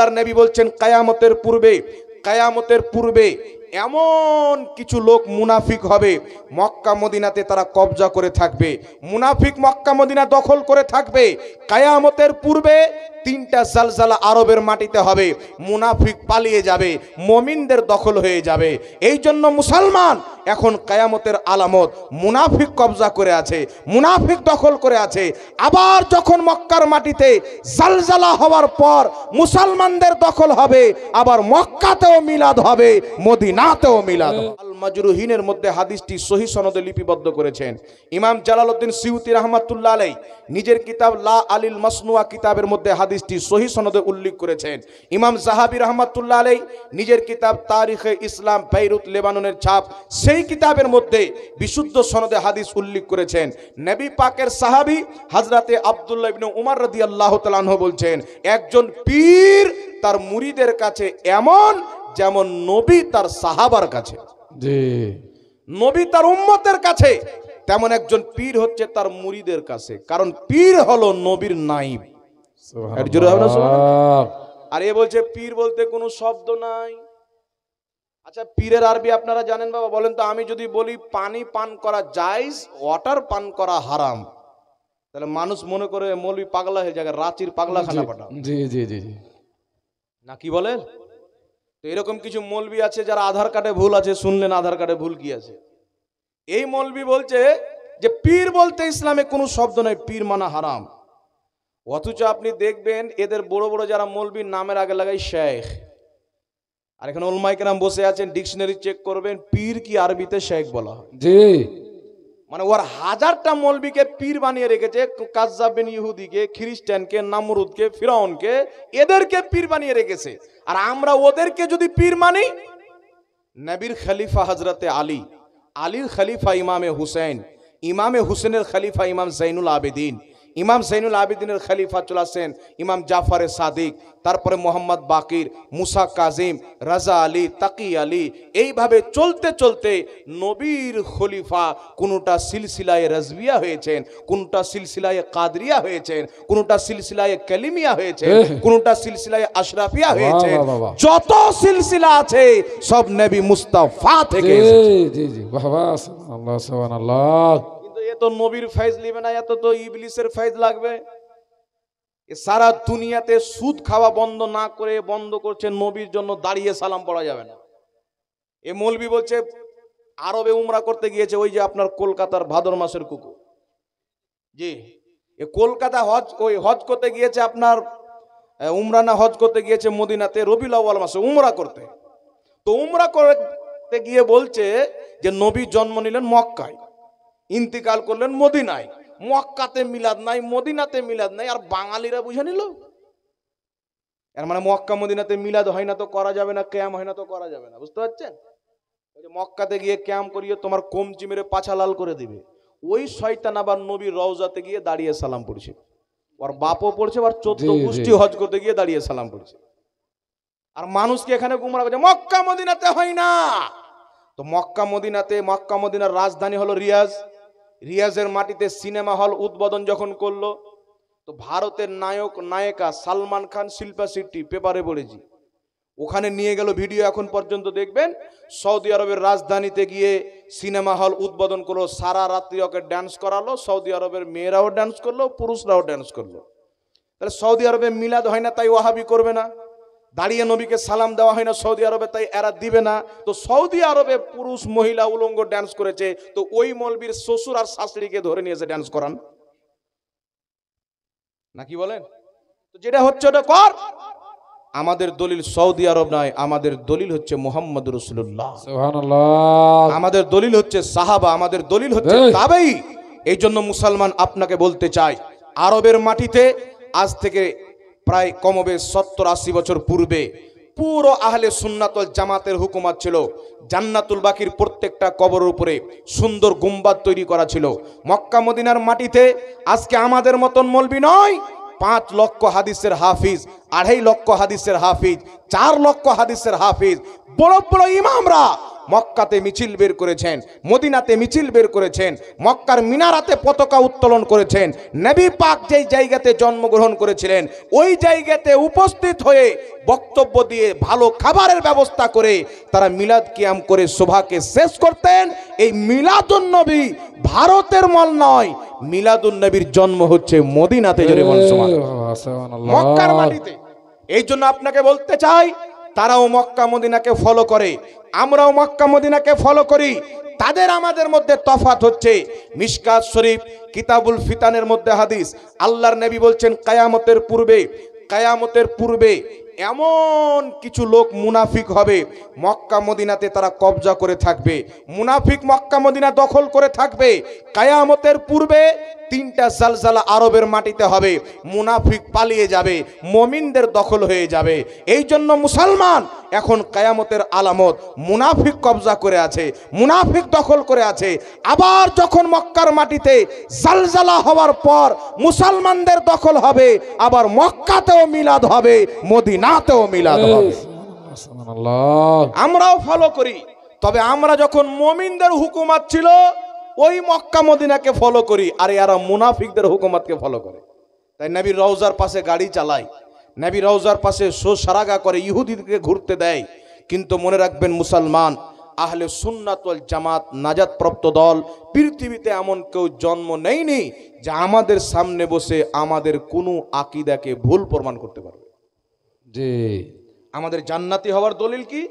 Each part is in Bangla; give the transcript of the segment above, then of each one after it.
আল্লাহর নবী বলছেন কায়ামতের পূর্বে এমন কিছু লোক মুনাফিক হবে, মক্কা মদিনাতে তারা কবজা করে থাকবে, মুনাফিক মক্কা মদিনা দখল করে থাকবে। কায়ামতের পূর্বে তিনটা জালজালা আরবের মাটিতে হবে, মুনাফিক পালিয়ে যাবে, মুমিনদের দখল হয়ে যাবে। এই জন্য মুসলমান এখন কায়ামতের আলামত, মুনাফিক কবজা করে আছে, মুনাফিক দখল করে আছে। আবার যখন মক্কার মাটিতে জালজালা হওয়ার পর মুসলমানদের দখল হবে, আবার মক্কাতেও মিলাদ হবে, মদিনাতেও মিলাদ হবে। আল মাজরুহিনের মধ্যে হাদিসটি সহিহ সনদে লিপিবদ্ধ করেছেন ইমাম জালালউদ্দিন সিউতি রাহমাতুল্লাহ আলাইহি নিজের কিতাব লা আলিল মাসনুয়া কিতাবের মধ্যে হাদিসটি সহিহ সনদে উল্লেখ করেছেন। ইমাম যাহাবী রাহমাতুল্লাহ আলাইহি নিজের কিতাব তারিখে ইসলাম বেইরুত লেবাননের ছাপ সেই কিতাবের মধ্যে বিশুদ্ধ সনদে হাদিস উল্লেখ করেছেন। নবী পাকের সাহাবী হযরতে আব্দুল্লাহ ইবনে উমর রাদিয়াল্লাহু তাআলা আনহু বলছেন, একজন পীর তার মুরিদের কাছে এমন যেমন নবী তার সাহাবার কাছে, জি নবী তার উম্মতের কাছে, তেমন একজন পীর হচ্ছে তার মুরিদের কাছে। কারণ পীর হলো নবীর নাইব। আর এ বলছে পীর বলতে কোনো শব্দ নাই। আচ্ছা, পীরের আরবি আপনারা জানেন বাবা? বলেন তো। আমি যদি বলি পানি পান করা জায়েজ, ওয়াটার পান করা হারাম, তাহলে মানুষ মনে করে মৌলবি পাগলা হয়ে যায়, রাঁচির পাগলাখানা পাঠাও। জি জি জি জি না, কি বলেন? তো এরকম কিছু মৌলবি আছে যারা আধার কার্ডে ভুল আছে, শুনলেন আধার কার্ডে ভুল কি আছে? এই মৌলবি বলছে যে পীর বলতে ইসলামে কোনো শব্দ নাই, পীর মানা হারাম। অথচ আপনি দেখবেন এদের বড় বড় যারা মৌলবি নামের আগে লাগাই শেখ, আর এখানে উলামায়ে কেরাম বসে আছেন, ডিকশনারি চেক করবেন, পীর কি আরবিতে শেখ বলা হয়? জি। মানে ওর হাজারটা মৌলবিকে পীর বানিয়ে রেখেছে, কাজ্জাব বিন ইহুদিকে, খ্রিস্টানকে, নামরুদকে, ফিরাউনকে, এদেরকে পীর বানিয়ে রেখেছে। আর আমরা ওদেরকে যদি পীর মানি, নবীর খলিফা হযরতে আলী, আলীর খলিফা ইমামে হুসেন, ইমামে হুসেনের খলিফা ইমাম জাইনুল আবেদিন, ইমাম জাইনুল আবেদিনের খলিফা চলে আসেন ইমাম জাফর সাদিক, তারপরে মোহাম্মদ বাকির, মুসা কাজিম, রাজা আলী, তাকি আলী, এইভাবে চলতে চলতে নবীর খলিফা কোনটা সিলসিলায়ে রাজবিয়া হয়েছেন, কোনটা সিলসিলায়ে কাদরিয়া হয়েছেন, কোনটা সিলসিলায়ে কালিমিয়া হয়েছেন, কোনটা সিলসিলায়ে আশরাফিয়া হয়েছেন। যত সিলসিলা আছে সব নবী মুস্তাফা থেকে এসেছে। জি জি, বাহ বাহ, সুবহানাল্লাহ সুবহানাল্লাহ। তো নবীর ফয়েজ নেবে না, এত তো ইবলিসের ফয়েজ লাগবে। সারা দুনিয়াতে সুদ খাওয়া বন্ধ না করে বন্ধ করছে নবীর জন্য দাঁড়িয়ে সালাম পড়া যাবে না। এ মৌলবি বলছে আরবে উমরা করতে গিয়েছে, ওই যে আপনার কলকাতার ভাদর মাসের কুকুর, জি এ কলকাতা হজ করতে গিয়েছে, আপনার উমরা না হজ করতে গিয়েছে মদিনাতে রবিউল আউয়াল মাসে উমরা করতে। তো উমরা করতে গিয়ে বলছে যে নবী জন্ম নিলেন মক্কায়, ইন্তিকাল করলেন মদিনায়, মক্কাতে মিলাদ নাই, মদিনাতে মিলাদ নাই। আর বাঙালিরা বুঝে নিল, এর মানে মক্কা মদিনাতে মিলাদ হয় না তো করা যাবে না, ক্যাম হয় না তো করা যাবে না। বুঝতে পারছেন? মক্কাতে গিয়ে ক্যাম করিয়ে তোমার কমচি মেরে পাছা লাল করে দিবে। ওই শয়তান আবার নবীর রওজাতে গিয়ে দাঁড়িয়ে সালাম পড়ছে, ওর বাপও পড়ছে, আর 14 গোষ্ঠী হজ করতে গিয়ে দাঁড়িয়ে সালাম পড়ছে। আর মানুষকে এখানে গুমরা করছে মক্কা মদিনাতে হয় না। তো মক্কা মদিনার রাজধানী হলো রিয়াজ। রিয়াজের মাটিতে সিনেমা হল উদ্বোধন যখন করলো, তো ভারতের নায়ক নায়িকা সালমান খান, শিল্পা শেট্টি, পেপারে পড়েছি, ওখানে নিয়ে গেল ভিডিও। এখন পর্যন্ত দেখবেন সৌদি আরবের রাজধানীতে গিয়ে সিনেমা হল উদ্বোধন করলো, সারা রাত্রি ওকে ডান্স করালো, সৌদি আরবের মেয়েরাও ডান্স করলো, পুরুষরাও ডান্স করলো। তাহলে সৌদি আরবে মিলাদ হয় না তাই ওয়াহাবি করবে না, দাঁড়িয়ে নবীকে সালাম দেওয়া হয় না সৌদি আরবে তাই এরা দিবে না। তো সৌদি আরবে পুরুষ মহিলা উলঙ্গ ডান্স করেছে, তো ওই মৌলবীর শ্বশুর আর শাশুড়িকে ধরে নিয়ে এসে ডান্স করান নাকি বলেন? তো যেটা হচ্ছে ওটা কর। আমাদের দলিল সৌদি আরব নয়, আমাদের দলিল হচ্ছে মুহাম্মদ রাসূলুল্লাহ, সুবহানাল্লাহ। আমাদের দলিল হচ্ছে সাহাবা, আমাদের দলিল হচ্ছে তাবেঈ। এই জন্য মুসলমান আপনাকে বলতে চাই, আরবের মাটিতে আজ থেকে প্রায় কমবেশ 70-80 বছর পূর্বে পুরো আহলে সুন্নাত ওয়াল জামাতের হুকুমত ছিল। জান্নাতুল বাকির প্রত্যেকটা কবরের উপরে সুন্দর গুম্বাদ তৈরি করা ছিল। মক্কা মদিনার মাটিতে আজকে আমাদের মতন মৌলবি নয়, 5 লক্ষ হাদিসের হাফিজ, 2.5 লক্ষ হাদিসের হাফিজ, 4 লক্ষ হাদিসের হাফিজ, বড় বড় ইমামরা মক্কাতে মিছিল বের করেছেন, মদিনাতে মিছিল বের করেছেন, মক্কার মিনারাতে পতাকা উত্তোলন করেছেন। নবী পাক যেই জায়গাতে জন্মগ্রহণ করেছিলেন ওই জায়গাতে উপস্থিত হয়ে বক্তব্য দিয়ে ভালো খাবারের ব্যবস্থা করে তারা মিলাদ কিয়াম করে শোভাকে শেষ করতেন। এই মিলাদুন নবী ভারতের মল নয়, মিলাদুন নবীর জন্ম হচ্ছে মদিনাতে, জোরে বলুন সুবহানাল্লাহ, মক্কার মাটিতে। এই জন্য আপনাকে বলতে চাই, তারাও মক্কা মদিনাকে ফলো করে, আমরাও মক্কা মদিনাকে ফলো করি। তাদের আমাদের মধ্যে তফাৎ হচ্ছে মিশকাত শরীফ কিতাবুল ফিতানের মধ্যে হাদিস, আল্লাহর নবী বলছেন কায়ামতের পূর্বে এমন কিছু লোক মুনাফিক হবে, মক্কা মদিনাতে তারা কবজা করে থাকবে, মুনাফিক মক্কা মদিনা দখল করে থাকবে। কায়ামতের পূর্বে তিনটা জালজালা আরবের মাটিতে হবে, মুনাফিক পালিয়ে যাবে, মুমিনদের দখল হয়ে যাবে। এই জন্য মুসলমান এখন কায়ামতের আলামত, মুনাফিক কবজা করে আছে, মুনাফিক দখল করে আছে। আবার যখন মক্কার মাটিতে জালজালা হওয়ার পর মুসলমানদের দখল হবে, আবার মক্কাতেও মিলাদ হবে, মদিনাতেও মিলাদ হবে। আমরাও ফলো করি, তবে আমরা যখন মুমিনদের হুকুমত ছিল ওই মক্কা মদিনাকে ফলো করি, আর এরা মুনাফিকদের হুকুমতকে ফলো করে। তাই নবীর রওজার পাশে গাড়ি চালায়, নবী রওজার পাশে সারাগা করে, ইহুদিদেরকে ঘুরতে দেয়। কিন্তু মনে রাখবেন মুসলমান, আহলে সুন্নাত ওয়াল জামাত নাজাত প্রাপ্ত দল, পৃথিবীতে এমন কেউ জন্ম নেয়নি যে আমাদের সামনে বসে আমাদের কোনো আকীদাকে ভুল প্রমাণ করতে পারবে। জি, আমাদের জান্নাতি হওয়ার দলিল কি?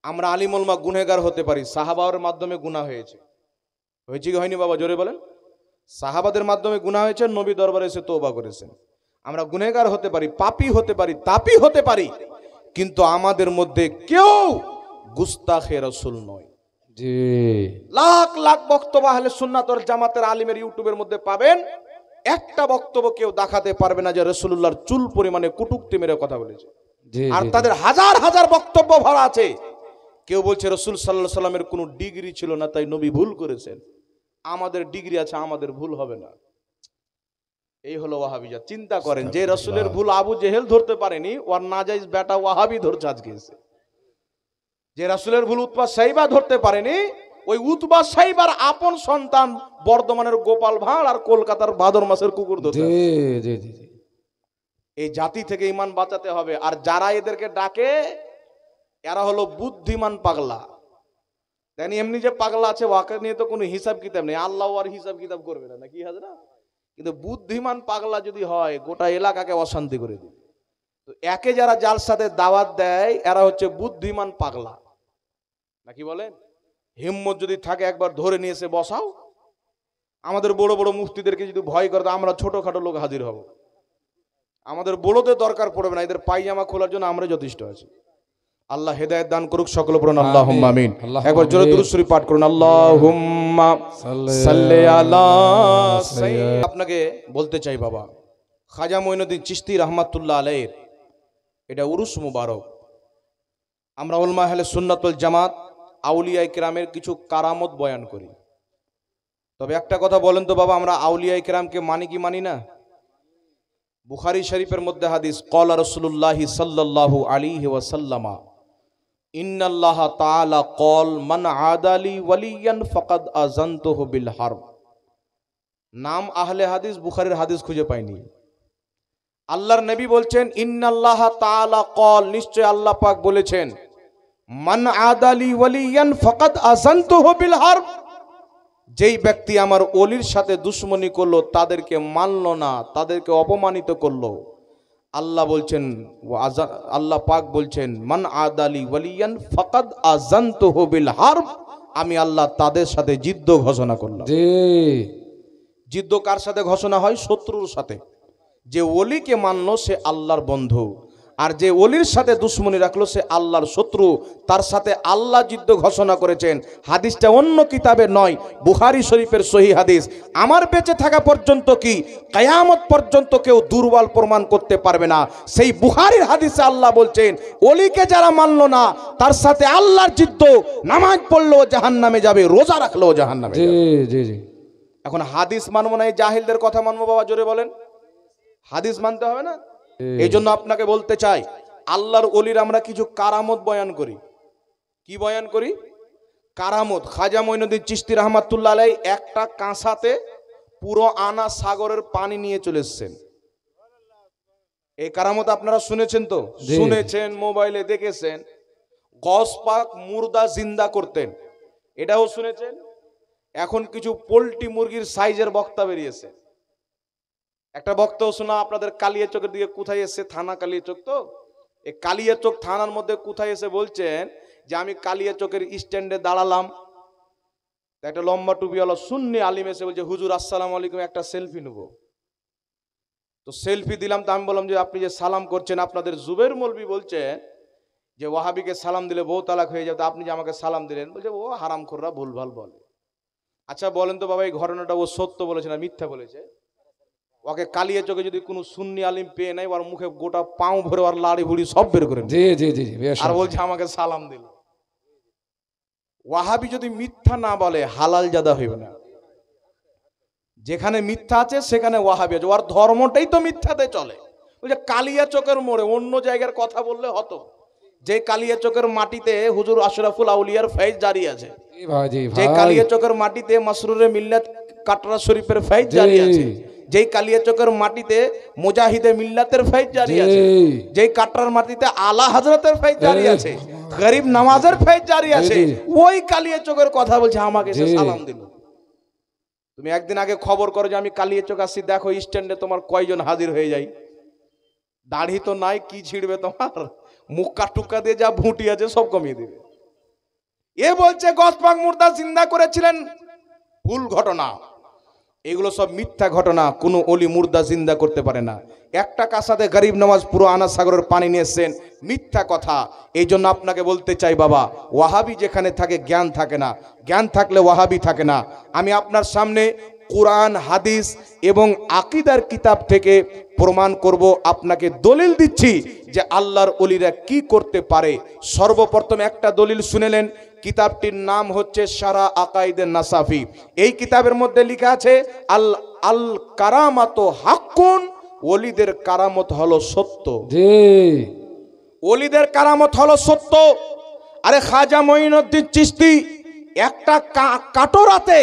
আমরা আলিম উলামা গুনাহগার হতে পারি, সাহাবাদের মাধ্যমে গুনাহ হয়েছে কি হয়নি বাবা? জোরে বলেন। সাহাবাদের মাধ্যমে গুনাহ হয়েছে, নবী দরবারে এসে তওবা করেছেন। আমরা গুনাহগার হতে পারি, পাপী হতে পারি, তাপী হতে পারি, কিন্তু আমাদের মধ্যে কেউ গুস্তাখে রাসূল নয়। জি, লাখ লাখ বক্তব্য আহলে সুন্নাত ওয়াল জামাতের আলিমের ইউটিউবের মধ্যে পাবেন, একটা বক্তব্য কেউ দেখাতে পারবে না যে রাসূলুল্লাহর চুল পরিমাণে কুটুক্তি মেরে কথা বলেছে। আর তাদের হাজার হাজার বক্তব্য ভরা আছে। কেউ বলছে রাসূল সাল্লাল্লাহু আলাইহি সাল্লামের কোনো ডিগ্রি ছিল না, তাই নবী ভুল করেছেন। আমাদের ডিগ্রি আছে, আমাদের ভুল হবে না। এই হলো ওয়াহাবিজা। চিন্তা করেন, যে রাসূলের ভুল আবু জেহেল ধরতে পারেনি, ওর নাজাইজ বেটা ওয়াহাবি ধরছে আজকে এসে। যে রাসূলের ভুল উতবা সাইবা ধরতে পারেনি, ওই উতবা সাইবার আপন সন্তান বর্ধমানের গোপাল ভাঁড় আর কলকাতার ভাদর মাসের কুকুর ধরছে। এই জাতি থেকে ঈমান বাঁচাতে হবে। আর যারা এদেরকে ডাকে, এরা হলো বুদ্ধিমান পাগলা। তাই এমনি যে পাগলা আছে ওকে নিয়ে তো কোনো হিসাব কিতাব নেই, আল্লাহ আর হিসাব কিতাব করবে না, কি হবে না? কিন্তু বুদ্ধিমান পাগলা যদি হয়, গোটা এলাকাকে অশান্তি করে দিবে। তো একে যারা জালসাতে দাওয়াত দেয়, এরা হচ্ছে বুদ্ধিমান পাগলা, নাকি বলেন? হিম্মত যদি থাকে একবার ধরে নিয়ে এসে বসাও। আমাদের বড় বড় মুফতিদেরকে যদি ভয় করে, আমরা ছোটখাটো লোক হাজির হব। আমাদের বড়দের দরকার পড়বে না, এদের পায়জামা খোলার জন্য আমরা যথেষ্ট আছি। আল্লাহ হেদায়েত দান করুক, সকল পড়ুন আল্লাহুম্মা আমিন। একবার জোরে দুরূদ শরীফ পাঠ করুন, আল্লাহুম্মা সাল্লি আলা সাইয়্যিদ। আপনাকে বলতে চাই বাবা, খাজা মঈনুদ্দিন চিশতি রাহমাতুল্লাহ আলাইহির এটা উরুস মুবারক। আমরা উলামা আহলে সুন্নাত ওয়াল জামাত আউলিয়ায়ে কেরামের কিছু কারামত বয়ান করি। তবে একটা কথা বলেন তো বাবা, আমরা আউলিয়ায়ে কেরামকে মানি কি মানি না? বুখারী শরীফের মধ্যে হাদিস, ক্বালা রাসূলুল্লাহি সাল্লাল্লাহু আলাইহি ওয়াসাল্লাম, ইন্নাল্লাহা তাআলা ক্বাল মান আদালি ওয়ালিয়ান ফাকাদ আযানতুহু বিল হারব। নাম আহলে হাদিস, বুখারীর হাদিস খুঁজে পাইনি। আল্লাহর নবী বলছেন, ইন্নাল্লাহা তাআলা ক্বাল, নিশ্চয় আল্লাহ পাক বলেছেন, মান আদালি ওয়ালিয়ান ফাকাদ আযানতুহু বিল হারব। যেই ব্যক্তি আমার ওলির সাথে দুশ্মনী করলো, তাদেরকে মানলো না, তাদেরকে অপমানিত করলো, আল্লাহ বলছেন, আল্লাহ পাক বলছেন, মান আদালি ওয়ালিয়ান ফাকাদ আযানতুহু বিল হারব, আমি আল্লাহ তাদের সাথে যুদ্ধ ঘোষণা করলাম। যুদ্ধ কার সাথে ঘোষণা হয়? শত্রুর সাথে। যে ওলিকে মানলো সে আল্লাহর বন্ধু, আর যে ওলির সাথে দুশ্মনী রাখলো সে আল্লাহর শত্রু। তার সাথে আল্লাহ যুদ্ধ ঘোষণা করেছেন। হাদিসটা অন্য কিতাবে নয়, বুখারী শরীফের সহিহ হাদিস। আমার বেঁচে থাকা পর্যন্ত কি কিয়ামত পর্যন্ত কেউ দুর্বল প্রমাণ করতে পারবে না। সেই বুখারীর হাদিসে আল্লাহ বলছেন, ওলিকে যারা মানলো না তার সাথে আল্লাহর যুদ্ধ, নামাজ পড়লেও জাহান্নামে যাবে, রোজা রাখলেও জাহান্নামে যাবে। এখন হাদিস মানবো না, এই জাহিলদের কথা মানবো বাবা? জোরে বলেন। হাদিস মানতে হবে না? এই জন্য আপনাকে বলতে চাই, আল্লাহর ওলির আমরা কিছু কারামত বয়ান করি। কি বয়ান করি? কারামত খাজা মঈনুদ্দিন চিশতি রহমাতুল্লাহ আলাইহি একটা কাঁসাতে পুরো আনা সাগরের পানি নিয়ে চলে এসেছেন। এই কারামত আপনারা শুনেছেন তো? শুনেছেন, মোবাইলে দেখেছেন। গস পাক মুর্দা জিন্দা করতেন, এটাও শুনেছেন। এখন কিছু পোল্ট্রি মুরগির সাইজের বক্তা বেরিয়েছে। একটা বক্তাও শোনা আপনাদের কালিয়াচকের দিকে কোথায় এসে, থানা কালিয়াচক তো, এই কালিয়াচক থানার মধ্যে কোথায় এসে বলছেন যে আমি কালিয়াচকের স্ট্যান্ডে দাঁড়ালাম, একটা লম্বা টুপিওয়ালা সুন্নি আলিম এসে বলছে হুজুর আসসালামু আলাইকুম, একটা সেলফি নেব। তো সেলফি দিলাম। তো আমি বললাম যে আপনি যে সালাম করছেন, আপনাদের জুবের মৌলভী বলছেন যে ওয়াহাবিকে সালাম দিলে বউ তালাক হয়ে যাবে, আপনি যে আমাকে সালাম দিলেন, বলছে ও হারামখোররা ভুলভাল বলে। আচ্ছা বলেন তো বাবা, এই ঘটনাটা ও সত্য বলেছে না মিথ্যা বলেছে? ওকে কালিয়াচকে যদি কোনো সুন্নি আলিম পেয়ে নেয়, ওর মুখে গোটা পাও ভরে ওর লাড়ি ভুড়ি সব বের করে, আর বলছে আমাকে সালাম দিল। ওয়াহাবি যদি মিথ্যা না বলে হালাল জাদা হইবে না। যেখানে মিথ্যা আছে সেখানে ওয়াহাবি আছে, ওর ধর্মটাই তো মিথ্যাতে চলে। ওই যে কালিয়াচকের মোড়ে অন্য জায়গার কথা বললে হতো, যে কালিয়াচকের মাটিতে হুজুর আশরাফুল আউলিয়ার ফয়েজ জারি আছে, যে কালিয়াচকের মাটিতে মাসরুরে মিল্লাত কাটরা শরীফের ফয়েজ জারি আছে, যেই কালিয়াচকের মাটিতে মুজাহিদে মিল্লাতের ফয়েজ জারি আছে, যেই কাটরার মাটিতে আলা হযরতের ফয়েজ জারি আছে, গরিব নামাজের ফয়েজ জারি আছে, ওই কালিয়াচকের কথা বলছে আমাকে এসে সালাম দিল। তুমি একদিন আগে খবর করো যে আমি কালিয়াচক আসছি, দেখো স্ট্যান্ডে তোমার কয়জন হাজির হয়ে যায়। দাড়ি তো নাই, কি ছিড়বে তোমার? মুক্কা টুক্কা দিয়ে যা ভুঁটি আছে সব কমিয়ে দিবে। এ বলছে গসপাক মুর্দা জিন্দা করেছিলেন, ভুল ঘটনা। এগুলো সব মিথ্যা ঘটনা, কোনো অলি মুর্দা জিন্দা করতে পারে না। একটা কাসাতে গরিব নওয়াজ পুরো আনা সাগরের পানি নিয়েছেন, মিথ্যা কথা। এই জন্য আপনাকে বলতে চাই বাবা, ওয়াহাবি যেখানে থাকে জ্ঞান থাকে না, জ্ঞান থাকলে ওয়াহাবি থাকে না। আমি আপনার সামনে কোরআন হাদিস এবং আকীদার কিতাব থেকে প্রমাণ করব, আপনাকে দলিল দিচ্ছি যে আল্লাহর ওলিরা কি করতে পারে। সর্বপ্রথম একটা দলিল শুনেলেন, কিতাবটির নাম হচ্ছে শারা আকাইদে নাসাফি। এই কিতাবের মধ্যে লেখা আছে আল কারামাতু হাক্কুন, ওলিদের কারামত হলো সত্য। ওলিদের কারামত হলো সত্য। আরে খাজা মঈনুদ্দিন চিশতি একটা কাটোরাতে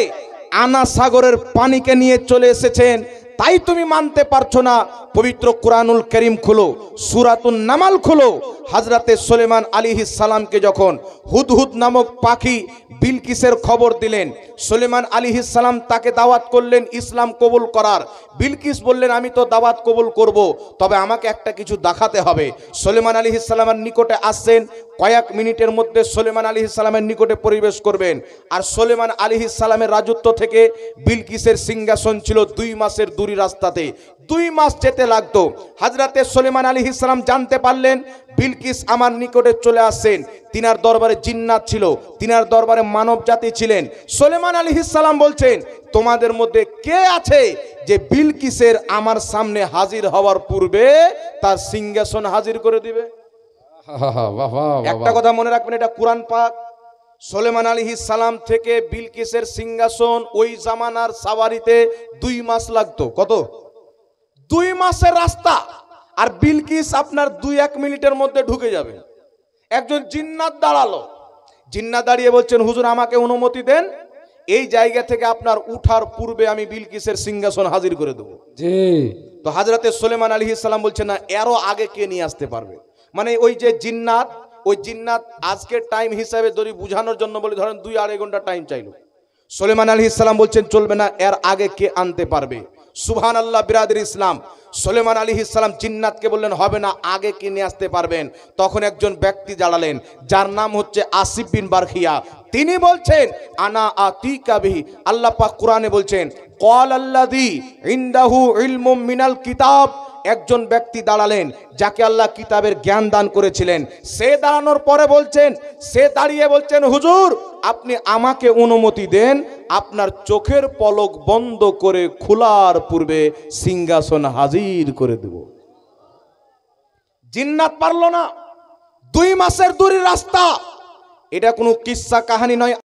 আনা সাগরের পানিকে নিয়ে চলে এসেছেন, তাই তুমি মানতে পারছো না। পবিত্র কুরআনুল কারীম খুলো, সূরাতুন নামাল খুলো। হযরতে সুলাইমান আলাইহিস সালামকে যখন হুদহুদ নামক পাখি বিলকিসের খবর দিলেন, সুলাইমান আলাইহিস সালাম তাকে দাওয়াত করলেন ইসলাম কবুল করার। বিলকিস বললেন আমি তো দাওয়াত কবুল করব, তবে আমাকে একটা কিছু দেখাতে হবে। সুলাইমান আলাইহিস সালামের নিকটে আসছেন, কয়েক মিনিটের মধ্যে সুলাইমান আলাইহিস সালামের নিকটে পরিবেশ করবেন। আর সুলাইমান আলাইহিস সালামের রাজত্ব থেকে বিলকিসের সিংহাসন ছিল 2 মাসের দূরি রাস্তাতে, 2 মাস যেতে লাগতো। হযরতে সুলাইমান আলাইহিস সালাম জানতে পারলেন বিলকিস আমার নিকটে চলে আসছেন। তিনার দরবারে জিন্নাত ছিল, তিনার দরবারে মানব জাতি ছিলেন। সুলাইমান আলাইহিস সালাম বলছেন তোমাদের মধ্যে কে আছে যে বিলকিসের আমার সামনে হাজির হওয়ার পূর্বে তার সিংহাসন হাজির করে দিবে? একটা কথা মনে রাখবেন, এটা কুরআন পাক। সুলাইমান আলাইহিস সালাম থেকে বিলকিসের সিংহাসন ওই জামানার সাওয়ারিতে 2 মাস লাগতো। কত? 2 মাসের রাস্তা। আর বিলকিস আপনার 2-1 মিনিটের মধ্যে ঢুকে যাবে। একজন জিন্নাত দাঁড়ালো, জিন্নাত দাঁড়িয়ে বলছেন হুজুর আমাকে অনুমতি দেন, এই জায়গা থেকে আপনার উঠার পূর্বে আমি বিলকিসের সিংহাসন হাজির করে দেবো। তো হযরতে সুলাইমান আলাইহিস সালাম বলছেন না, এরও আগে কে নিয়ে আসতে পারবে? মানে ওই যে জিন্নাত, ওই জিন্নাত আজকের টাইম হিসাবে ধরি বুঝানোর জন্য বলি, ধরেন 2-2.5 ঘন্টা টাইম চাইলো। সুলাইমান আলাইহিস সালাম বলছেন চলবে না, এর আগে কে আনতে পারবে? সুবহানাল্লাহ বিরাদর ইসলাম। সুলাইমান আলাইহিস সালাম জিন্নাতকে বললেন হবে না, আগে কে নিয়ে আসতে পারবেন? তখন একজন ব্যক্তি দাঁড়ালেন, যার নাম হচ্ছে আসিফ বিন বারখিয়া। তিনি বলছেন আনা আতিকা বিহি। আল্লাহ পাক কোরআনে বলছেন ক্বালাল্লাযী ইনদাহু ইলমুম মিনাল কিতাব। একজন ব্যক্তি দাঁড়ালেন যাকে আল্লাহ কিতাবের জ্ঞান দান করেছিলেন। সে দাঁড়ানোর পরে বলছেন, সে দাঁড়িয়ে বলছেন হুজুর আপনি আমাকে অনুমতি দেন, আপনার চোখের পলক বন্ধ করে খোলার পূর্বে সিংহাসন হাজির করে দেব। জিন্নাত পারল না, 2 মাসের দূরের রাস্তা। এটা কোনো কিসসা কাহিনী নয়।